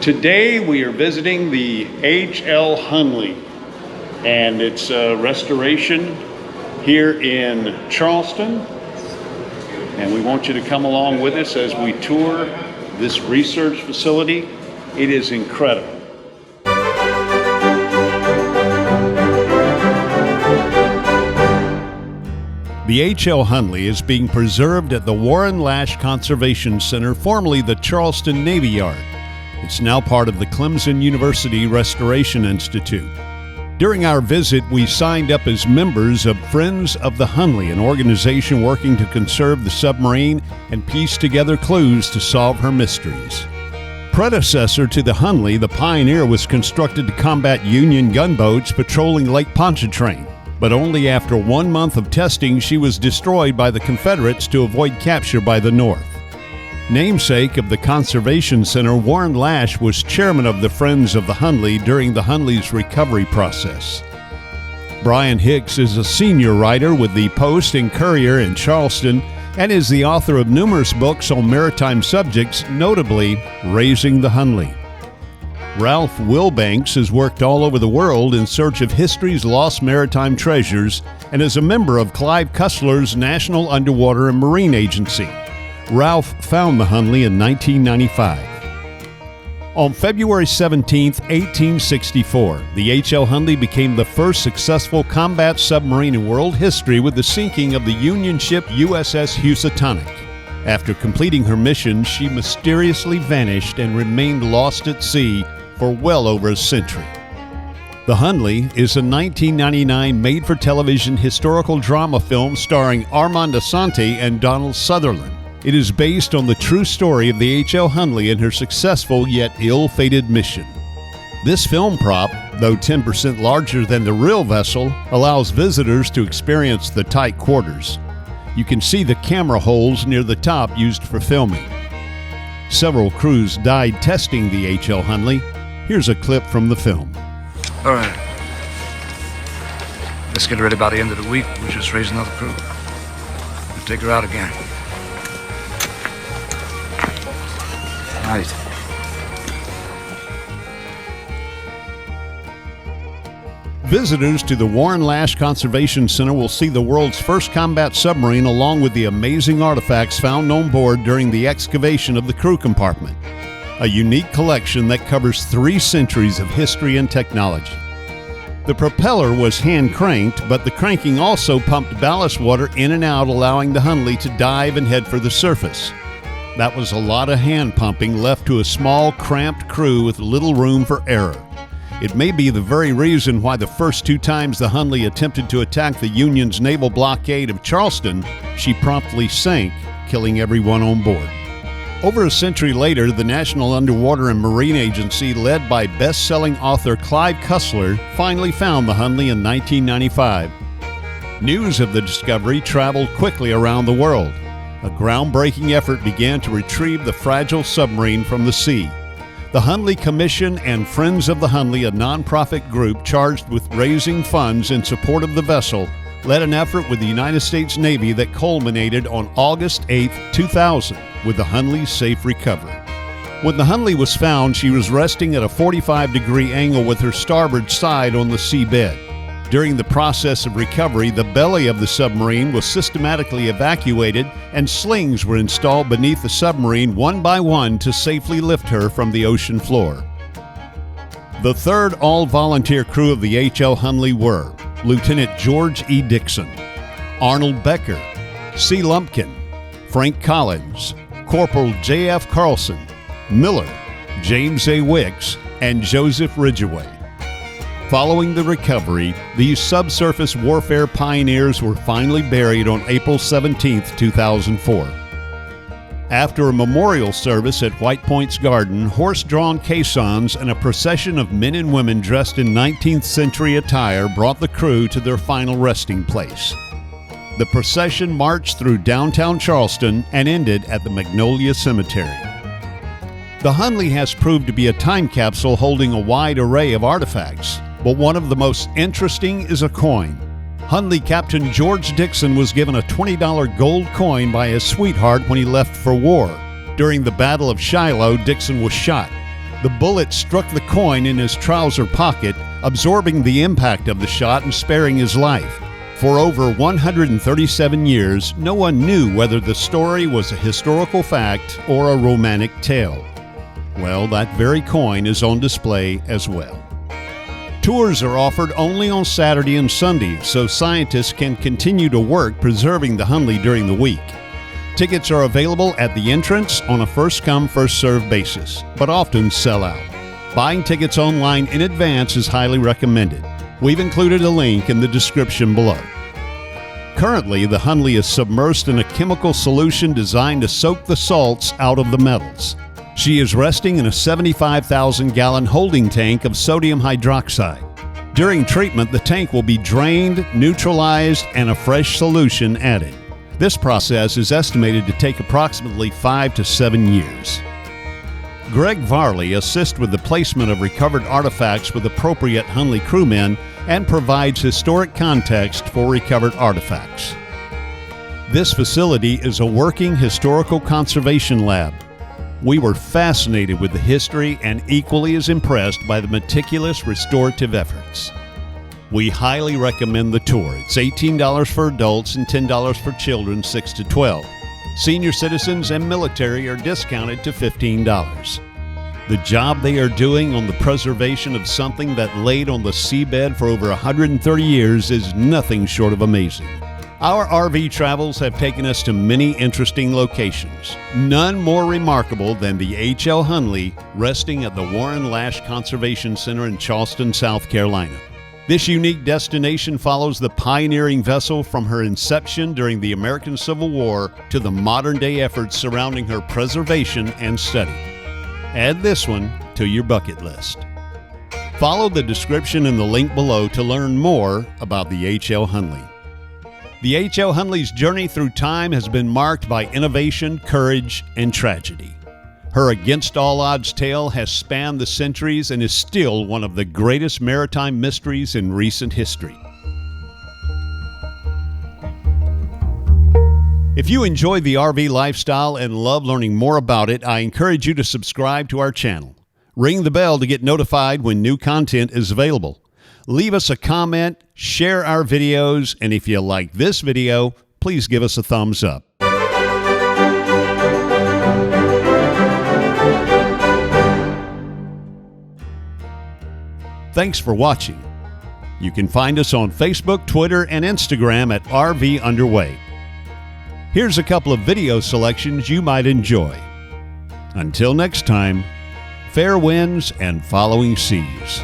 Today we are visiting the HL Hunley, and it's a restoration here in Charleston, and we want you to come along with us as we tour this research facility. It is incredible. The HL Hunley is being preserved at the Warren Lasch Conservation Center, formerly the Charleston Navy Yard. It's now part of the Clemson University Restoration Institute. During our visit, we signed up as members of Friends of the Hunley, an organization working to conserve the submarine and piece together clues to solve her mysteries. Predecessor to the Hunley, the Pioneer was constructed to combat Union gunboats patrolling Lake Pontchartrain. But only after 1 month of testing, she was destroyed by the Confederates to avoid capture by the North. Namesake of the Conservation Center, Warren Lasch was chairman of the Friends of the Hunley during the Hunley's recovery process. Brian Hicks is a senior writer with the Post and Courier in Charleston and is the author of numerous books on maritime subjects, notably Raising the Hunley. Ralph Wilbanks has worked all over the world in search of history's lost maritime treasures and is a member of Clive Cussler's National Underwater and Marine Agency. Ralph found the Hunley in 1995. On February 17, 1864, the HL Hunley became the first successful combat submarine in world history with the sinking of the Union ship USS Housatonic. After completing her mission, she mysteriously vanished and remained lost at sea for well over a century. The Hunley is a 1999 made-for-television historical drama film starring Armand Assante and Donald Sutherland. It is based on the true story of the HL Hunley and her successful yet ill-fated mission. This film prop, though 10% larger than the real vessel, allows visitors to experience the tight quarters. You can see the camera holes near the top used for filming. Several crews died testing the HL Hunley. Here's a clip from the film. All right. Let's get ready by the end of the week. We'll just raise another crew. We'll take her out again. Night. Visitors to the Warren Lasch Conservation Center will see the world's first combat submarine along with the amazing artifacts found on board during the excavation of the crew compartment. A unique collection that covers 3 centuries of history and technology. The propeller was hand-cranked, but the cranking also pumped ballast water in and out, allowing the Hunley to dive and head for the surface. That was a lot of hand pumping left to a small, cramped crew with little room for error. It may be the very reason why the first 2 times the Hunley attempted to attack the Union's naval blockade of Charleston, she promptly sank, killing everyone on board. Over a century later, the National Underwater and Marine Agency, led by best-selling author Clive Cussler, finally found the Hunley in 1995. News of the discovery traveled quickly around the world. A groundbreaking effort began to retrieve the fragile submarine from the sea. The Hunley Commission and Friends of the Hunley, a nonprofit group charged with raising funds in support of the vessel, led an effort with the United States Navy that culminated on August 8, 2000, with the Hunley's safe recovery. When the Hunley was found, she was resting at a 45-degree angle with her starboard side on the seabed. During the process of recovery, the belly of the submarine was systematically evacuated and slings were installed beneath the submarine one by one to safely lift her from the ocean floor. The third all-volunteer crew of the HL Hunley were Lieutenant George E. Dixon, Arnold Becker, C. Lumpkin, Frank Collins, Corporal J.F. Carlson, Miller, James A. Wicks, and Joseph Ridgeway. Following the recovery, these subsurface warfare pioneers were finally buried on April 17, 2004. After a memorial service at White Point's Garden, horse-drawn caissons and a procession of men and women dressed in 19th century attire brought the crew to their final resting place. The procession marched through downtown Charleston and ended at the Magnolia Cemetery. The Hunley has proved to be a time capsule holding a wide array of artifacts, but one of the most interesting is a coin. Hunley Captain George Dixon was given a $20 gold coin by his sweetheart when he left for war. During the Battle of Shiloh, Dixon was shot. The bullet struck the coin in his trouser pocket, absorbing the impact of the shot and sparing his life. For over 137 years, no one knew whether the story was a historical fact or a romantic tale. Well, that very coin is on display as well. Tours are offered only on Saturday and Sunday, so scientists can continue to work preserving the Hunley during the week. Tickets are available at the entrance on a first-come, first-served basis, but often sell out. Buying tickets online in advance is highly recommended. We've included a link in the description below. Currently, the Hunley is submersed in a chemical solution designed to soak the salts out of the metals. She is resting in a 75,000-gallon holding tank of sodium hydroxide. During treatment, the tank will be drained, neutralized, and a fresh solution added. This process is estimated to take approximately 5 to 7 years. Greg Varley assists with the placement of recovered artifacts with appropriate Hunley crewmen and provides historic context for recovered artifacts. This facility is a working historical conservation lab. We were fascinated with the history and equally as impressed by the meticulous restorative efforts. We highly recommend the tour. It's $18 for adults and $10 for children 6 to 12. Senior citizens and military are discounted to $15. The job they are doing on the preservation of something that laid on the seabed for over 130 years is nothing short of amazing. Our RV travels have taken us to many interesting locations, none more remarkable than the HL Hunley resting at the Warren Lasch Conservation Center in Charleston, South Carolina. This unique destination follows the pioneering vessel from her inception during the American Civil War to the modern-day efforts surrounding her preservation and study. Add this one to your bucket list. Follow the description in the link below to learn more about the HL Hunley. The HL Hunley's journey through time has been marked by innovation, courage, and tragedy. Her against-all-odds tale has spanned the centuries and is still one of the greatest maritime mysteries in recent history. If you enjoy the RV lifestyle and love learning more about it, I encourage you to subscribe to our channel. Ring the bell to get notified when new content is available. Leave us a comment, share our videos, and if you like this video, please give us a thumbs up. Thanks for watching. You can find us on Facebook, Twitter, and Instagram at RV Underway. Here's a couple of video selections you might enjoy. Until next time, fair winds and following seas.